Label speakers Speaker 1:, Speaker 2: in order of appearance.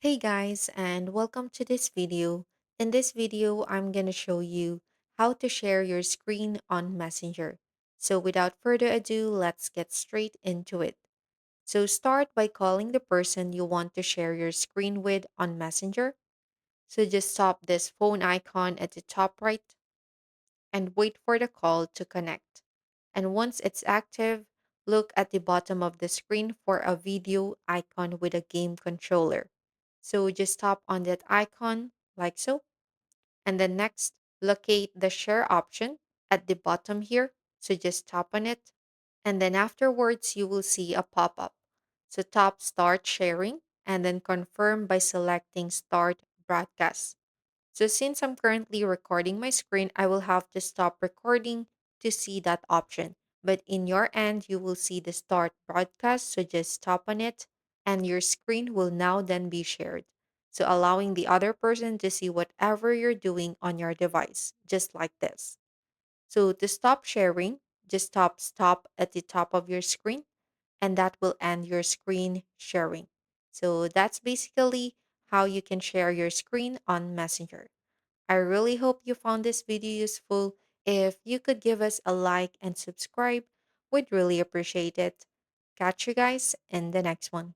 Speaker 1: Hey guys, and welcome to this video. In this video, I'm going to show you how to share your screen on Messenger. So without further ado, let's get straight into it. So start by calling the person you want to share your screen with on Messenger. So just tap this phone icon at the top right and wait for the call to connect. And once it's active, look at the bottom of the screen for a video icon with a game controller. So just tap on that icon like so. And then next, locate the share option at the bottom here. So just tap on it. And then afterwards, you will see a pop up. So tap start sharing and then confirm by selecting start broadcast. So since I'm currently recording my screen, I will have to stop recording to see that option. But in your end, you will see the start broadcast. So just tap on it and your screen will now then be shared. So allowing the other person to see whatever you're doing on your device, just like this. So to stop sharing, just tap stop at the top of your screen and that will end your screen sharing. So that's basically how you can share your screen on Messenger. I really hope you found this video useful. If you could give us a like and subscribe, we'd really appreciate it. Catch you guys in the next one.